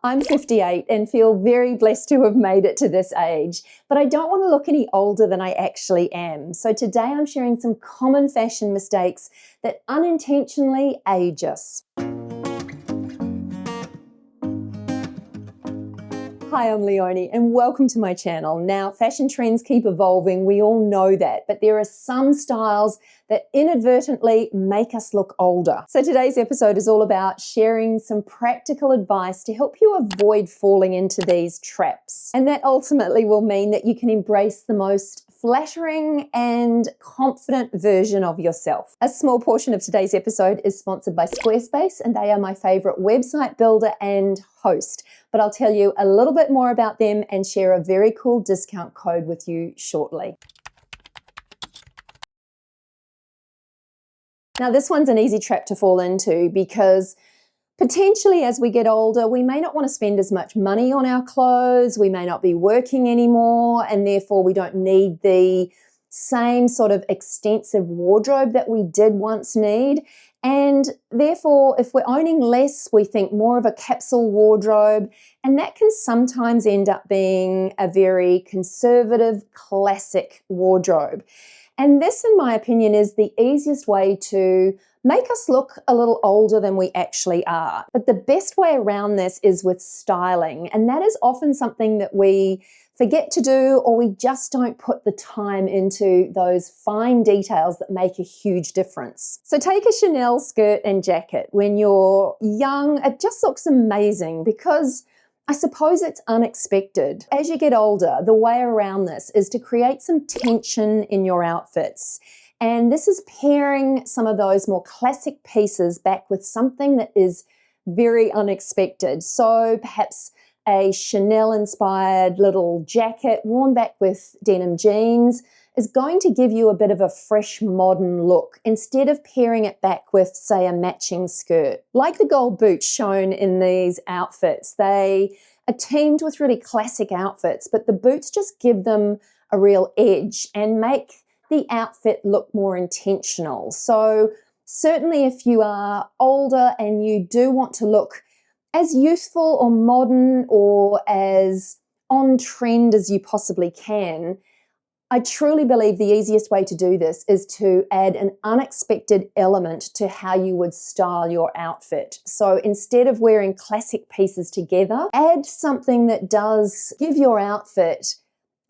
I'm 58 and feel very blessed to have made it to this age, but I don't want to look any older than I actually am. So today I'm sharing some common fashion mistakes that unintentionally age us. Hi, I'm Leonie and welcome to my channel. Now, fashion trends keep evolving, we all know that, but there are some styles that inadvertently make us look older. So today's episode is all about sharing some practical advice to help you avoid falling into these traps. And that ultimately will mean that you can embrace the most flattering and confident version of yourself. A small portion of today's episode is sponsored by Squarespace, and they are my favorite website builder and host. But I'll tell you a little bit more about them and share a very cool discount code with you shortly. Now, this one's an easy trap to fall into because potentially as we get older, we may not want to spend as much money on our clothes, we may not be working anymore, and therefore we don't need the same sort of extensive wardrobe that we did once need. And therefore, if we're owning less, we think more of a capsule wardrobe, and that can sometimes end up being a very conservative, classic wardrobe. And this, in my opinion, is the easiest way to make us look a little older than we actually are. But the best way around this is with styling, and that is often something that we forget to do, or we just don't put the time into those fine details that make a huge difference. So take a Chanel skirt and jacket. When you're young, it just looks amazing because I suppose it's unexpected. As you get older, the way around this is to create some tension in your outfits. And this is pairing some of those more classic pieces back with something that is very unexpected. So perhaps a Chanel-inspired little jacket worn back with denim jeans is going to give you a bit of a fresh modern look instead of pairing it back with, say, a matching skirt. Like the gold boots shown in these outfits, they are teamed with really classic outfits, but the boots just give them a real edge and make the outfit look more intentional. So certainly if you are older and you do want to look as youthful or modern or as on trend as you possibly can, I truly believe the easiest way to do this is to add an unexpected element to how you would style your outfit. So instead of wearing classic pieces together, add something that does give your outfit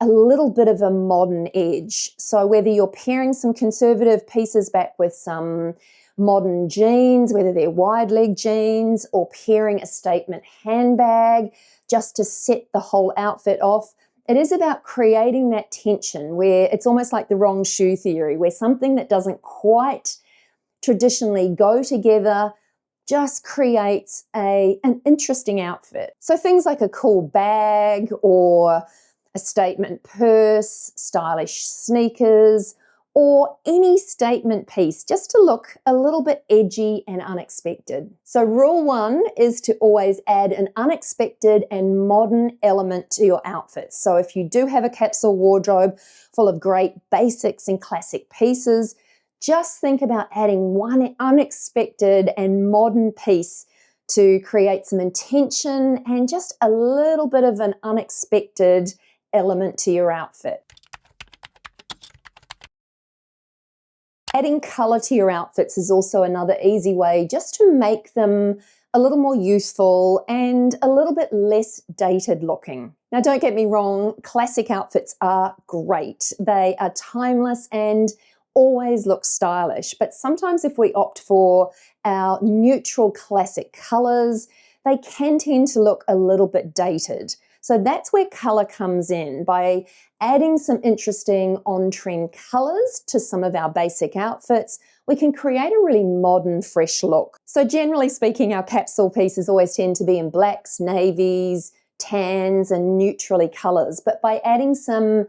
a little bit of a modern edge. So whether you're pairing some conservative pieces back with some modern jeans, whether they're wide leg jeans, or pairing a statement handbag just to set the whole outfit off, it is about creating that tension where it's almost like the wrong shoe theory, where something that doesn't quite traditionally go together just creates an interesting outfit. So things like a cool bag or a statement purse, stylish sneakers, or any statement piece just to look a little bit edgy and unexpected. So rule one is to always add an unexpected and modern element to your outfits. So if you do have a capsule wardrobe full of great basics and classic pieces, just think about adding one unexpected and modern piece to create some intention and just a little bit of an unexpected element to your outfit. Adding color to your outfits is also another easy way just to make them a little more youthful and a little bit less dated looking. Now, don't get me wrong, classic outfits are great. They are timeless and always look stylish, but sometimes if we opt for our neutral classic colors, they can tend to look a little bit dated. So that's where color comes in. By adding some interesting on-trend colors to some of our basic outfits, we can create a really modern, fresh look. So generally speaking, our capsule pieces always tend to be in blacks, navies, tans, and neutrally colors. But by adding some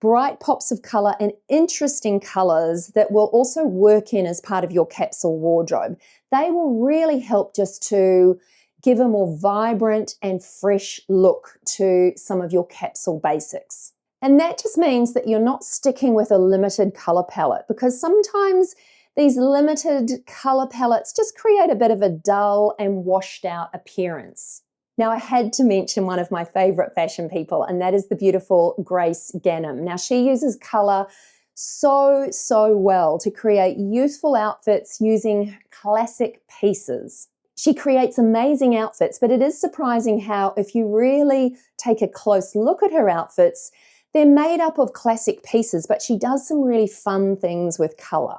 bright pops of color and interesting colors that will also work in as part of your capsule wardrobe, they will really help just to give a more vibrant and fresh look to some of your capsule basics. And that just means that you're not sticking with a limited color palette, because sometimes these limited color palettes just create a bit of a dull and washed out appearance. Now, I had to mention one of my favorite fashion people, and that is the beautiful Grace Ganem. Now, she uses color so well to create youthful outfits using classic pieces. She creates amazing outfits, but it is surprising how, if you really take a close look at her outfits, they're made up of classic pieces, but she does some really fun things with color.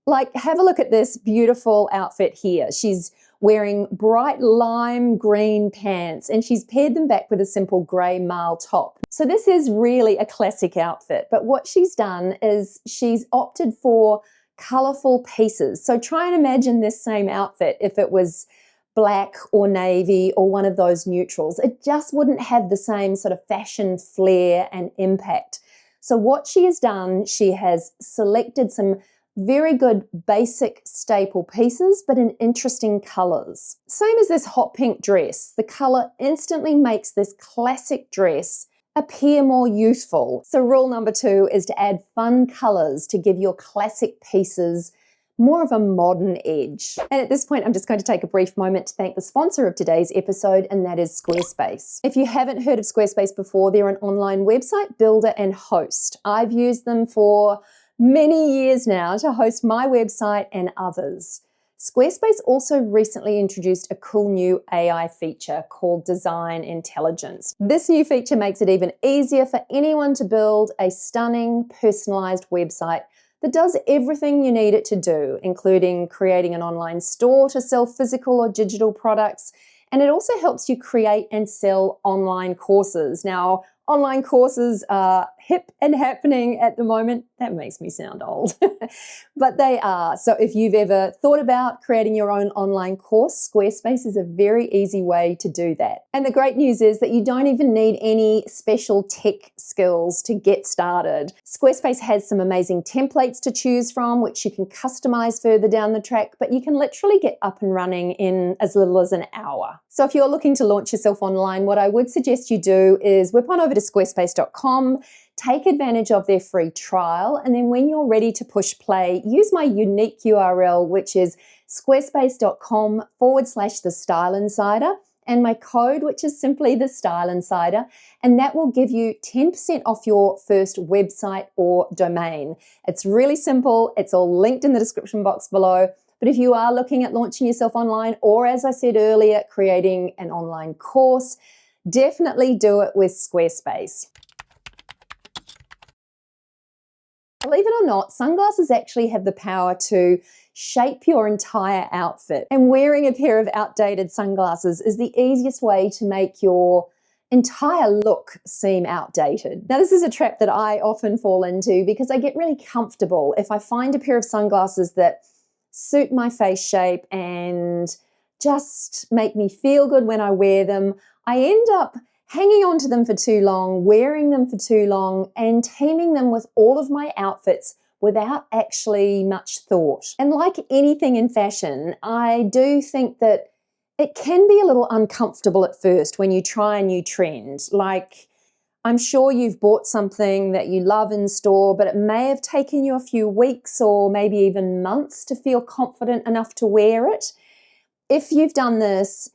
Like, have a look at this beautiful outfit here. She's wearing bright lime green pants, and she's paired them back with a simple grey marl top. So this is really a classic outfit, but what she's done is she's opted for colourful pieces. So try and imagine this same outfit if it was black or navy or one of those neutrals. It just wouldn't have the same sort of fashion flair and impact. So what she has done, she has selected some very good basic staple pieces, but in interesting colors. Same as this hot pink dress. The color instantly makes this classic dress appear more youthful. So rule number 2 is to add fun colors to give your classic pieces more of a modern edge. And at this point, I'm just going to take a brief moment to thank the sponsor of today's episode, and that is Squarespace. If you haven't heard of Squarespace before, they're an online website builder and host. I've used them for many years now to host my website and others. Squarespace also recently introduced a cool new AI feature called Design Intelligence. This new feature makes it even easier for anyone to build a stunning, personalized website that does everything you need it to do, including creating an online store to sell physical or digital products. And it also helps you create and sell online courses. Now, online courses are hip and happening at the moment. That makes me sound old, but they are. So if you've ever thought about creating your own online course, Squarespace is a very easy way to do that. And the great news is that you don't even need any special tech skills to get started. Squarespace has some amazing templates to choose from, which you can customize further down the track, but you can literally get up and running in as little as an hour. So if you're looking to launch yourself online, what I would suggest you do is whip on over to squarespace.com, take advantage of their free trial, and then when you're ready to push play, use my unique URL, which is squarespace.com/The Style Insider, and my code, which is simply The Style Insider, and that will give you 10% off your first website or domain. It's really simple. It's all linked in the description box below. But if you are looking at launching yourself online, or as I said earlier, creating an online course, definitely do it with Squarespace. Believe it or not, sunglasses actually have the power to shape your entire outfit. And wearing a pair of outdated sunglasses is the easiest way to make your entire look seem outdated. Now, this is a trap that I often fall into because I get really comfortable if I find a pair of sunglasses that suit my face shape and just make me feel good when I wear them. I end up hanging on to them for too long, wearing them for too long, and teaming them with all of my outfits without actually much thought. And like anything in fashion, I do think that it can be a little uncomfortable at first when you try a new trend. Like, I'm sure you've bought something that you love in store, but it may have taken you a few weeks or maybe even months to feel confident enough to wear it. If you've done this,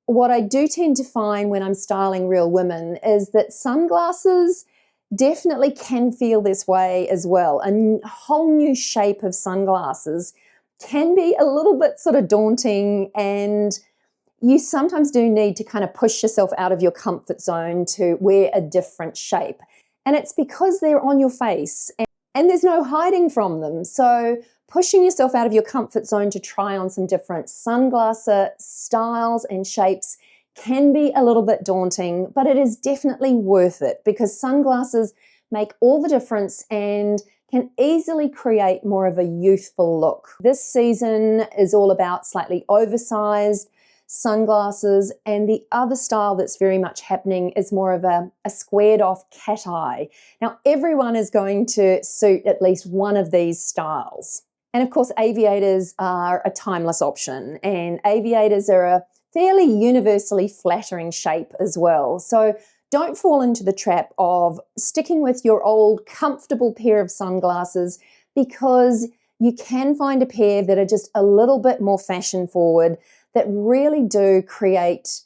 what I do tend to find when I'm styling real women is that sunglasses definitely can feel this way as well. A whole new shape of sunglasses can be a little bit sort of daunting, and you sometimes do need to kind of push yourself out of your comfort zone to wear a different shape. And it's because they're on your face and there's no hiding from them. So pushing yourself out of your comfort zone to try on some different sunglasses styles and shapes can be a little bit daunting, but it is definitely worth it because sunglasses make all the difference and can easily create more of a youthful look. This season is all about slightly oversized sunglasses, and the other style that's very much happening is more of a squared off cat eye. Now, everyone is going to suit at least one of these styles. And of course, aviators are a timeless option, and aviators are a fairly universally flattering shape as well. So don't fall into the trap of sticking with your old comfortable pair of sunglasses, because you can find a pair that are just a little bit more fashion forward that really do create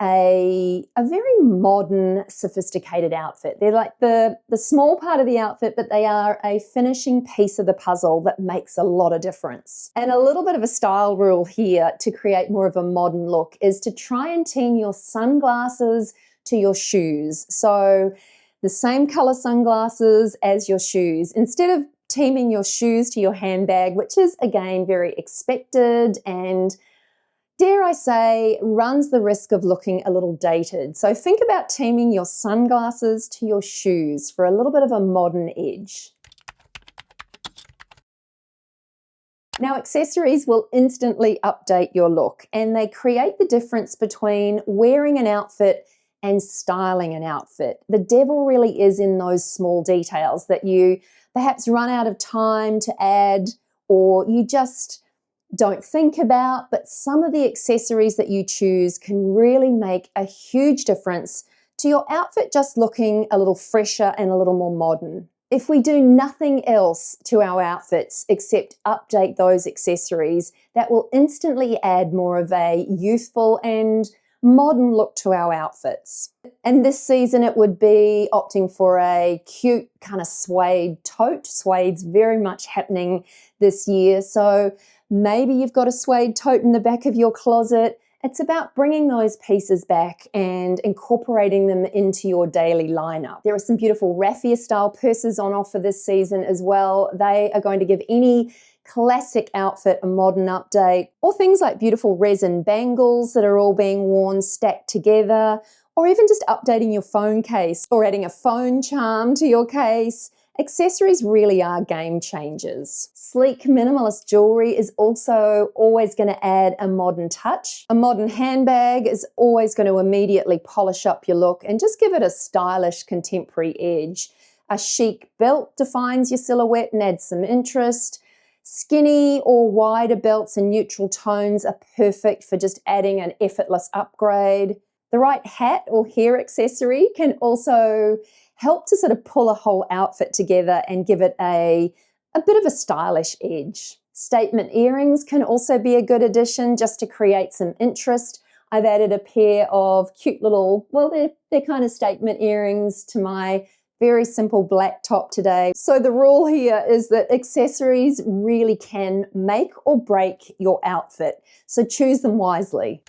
a very modern, sophisticated outfit. They're like the small part of the outfit, but they are a finishing piece of the puzzle that makes a lot of difference. And a little bit of a style rule here to create more of a modern look is to try and team your sunglasses to your shoes. So the same color sunglasses as your shoes. Instead of teaming your shoes to your handbag, which is again very expected and, dare I say, runs the risk of looking a little dated. So think about teaming your sunglasses to your shoes for a little bit of a modern edge. Now, accessories will instantly update your look, and they create the difference between wearing an outfit and styling an outfit. The devil really is in those small details that you perhaps run out of time to add, or you just don't think about, but some of the accessories that you choose can really make a huge difference to your outfit just looking a little fresher and a little more modern. If we do nothing else to our outfits except update those accessories, that will instantly add more of a youthful and modern look to our outfits. And this season it would be opting for a cute kind of suede tote. Suede's very much happening this year, so maybe you've got a suede tote in the back of your closet. It's about bringing those pieces back and incorporating them into your daily lineup. There are some beautiful raffia style purses on offer this season as well. They are going to give any classic outfit a modern update, or things like beautiful resin bangles that are all being worn stacked together, or even just updating your phone case or adding a phone charm to your case. Accessories really are game changers. Sleek minimalist jewelry is also always going to add a modern touch. A modern handbag is always going to immediately polish up your look and just give it a stylish contemporary edge. A chic belt defines your silhouette and adds some interest. Skinny or wider belts in neutral tones are perfect for just adding an effortless upgrade. The right hat or hair accessory can also help to sort of pull a whole outfit together and give it a bit of a stylish edge. Statement earrings can also be a good addition just to create some interest. I've added a pair of cute little, well, they're kind of statement earrings to my very simple black top today. So the rule here is that accessories really can make or break your outfit, so choose them wisely.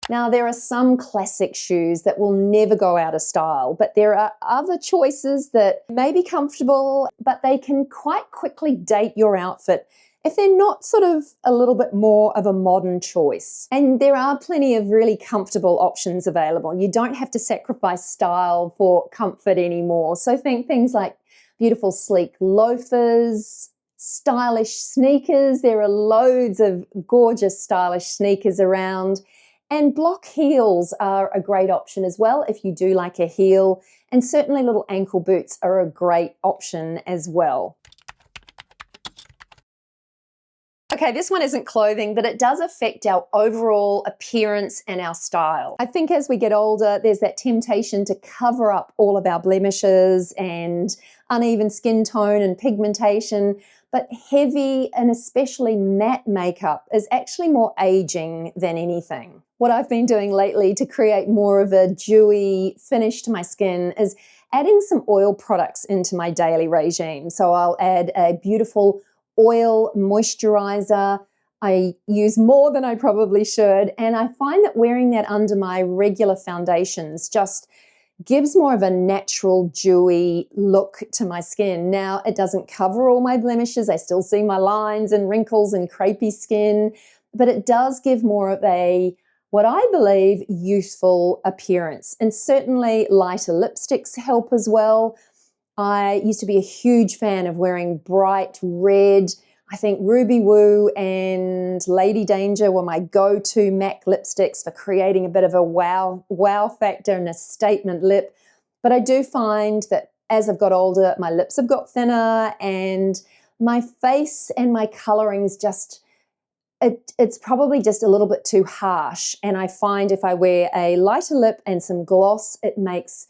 Now, there are some classic shoes that will never go out of style, but there are other choices that may be comfortable, but they can quite quickly date your outfit if they're not sort of a little bit more of a modern choice. And there are plenty of really comfortable options available. You don't have to sacrifice style for comfort anymore. So think things like beautiful sleek loafers, stylish sneakers. There are loads of gorgeous stylish sneakers around. And block heels are a great option as well if you do like a heel. And certainly little ankle boots are a great option as well. Okay, this one isn't clothing, but it does affect our overall appearance and our style. I think as we get older, there's that temptation to cover up all of our blemishes and uneven skin tone and pigmentation, but heavy and especially matte makeup is actually more aging than anything. What I've been doing lately to create more of a dewy finish to my skin is adding some oil products into my daily regime. So I'll add a beautiful oil moisturizer. I use more than I probably should, and I find that wearing that under my regular foundations just gives more of a natural dewy look to my skin. Now, it doesn't cover all my blemishes. I still see my lines and wrinkles and crepey skin, but it does give more of a, what I believe, youthful appearance. And certainly lighter lipsticks help as well. I used to be a huge fan of wearing bright red. I think Ruby Woo and Lady Danger were my go-to MAC lipsticks for creating a bit of a wow factor and a statement lip. But I do find that as I've got older, my lips have got thinner and my face and my coloring's just, it's probably just a little bit too harsh. And I find if I wear a lighter lip and some gloss, it makes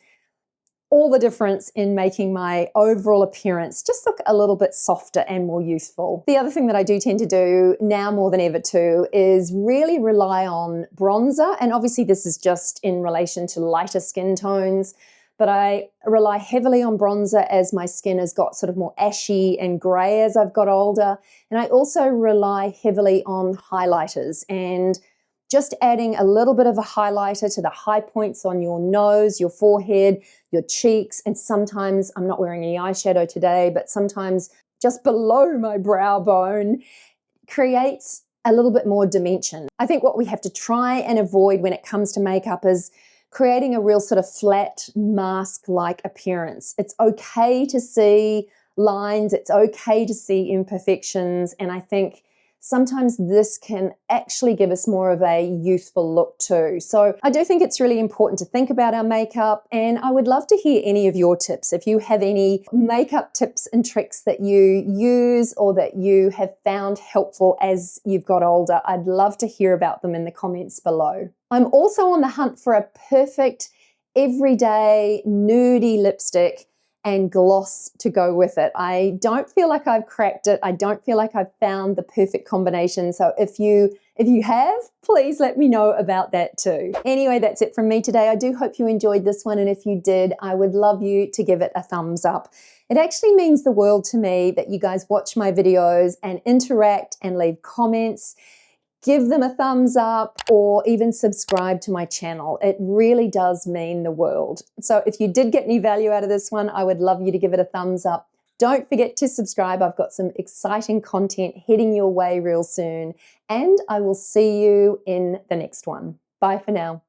all the difference in making my overall appearance just look a little bit softer and more youthful. The other thing that I do tend to do now more than ever too is really rely on bronzer, and obviously this is just in relation to lighter skin tones, but I rely heavily on bronzer as my skin has got sort of more ashy and grey as I've got older, and I also rely heavily on highlighters and just adding a little bit of a highlighter to the high points on your nose, your forehead, your cheeks, and sometimes, I'm not wearing any eyeshadow today, but sometimes just below my brow bone creates a little bit more dimension. I think what we have to try and avoid when it comes to makeup is creating a real sort of flat mask-like appearance. It's okay to see lines, it's okay to see imperfections, and I think sometimes this can actually give us more of a youthful look too. So I do think it's really important to think about our makeup, and I would love to hear any of your tips. If you have any makeup tips and tricks that you use or that you have found helpful as you've got older, I'd love to hear about them in the comments below. I'm also on the hunt for a perfect everyday nudie lipstick and gloss to go with it. I don't feel like I've cracked it. I don't feel like I've found the perfect combination. So if you have, please let me know about that too. Anyway, that's it from me today. I do hope you enjoyed this one, and if you did, I would love you to give it a thumbs up. It actually means the world to me that you guys watch my videos and interact and leave comments. Give them a thumbs up or even subscribe to my channel. It really does mean the world. So if you did get any value out of this one, I would love you to give it a thumbs up. Don't forget to subscribe. I've got some exciting content heading your way real soon, and I will see you in the next one. Bye for now.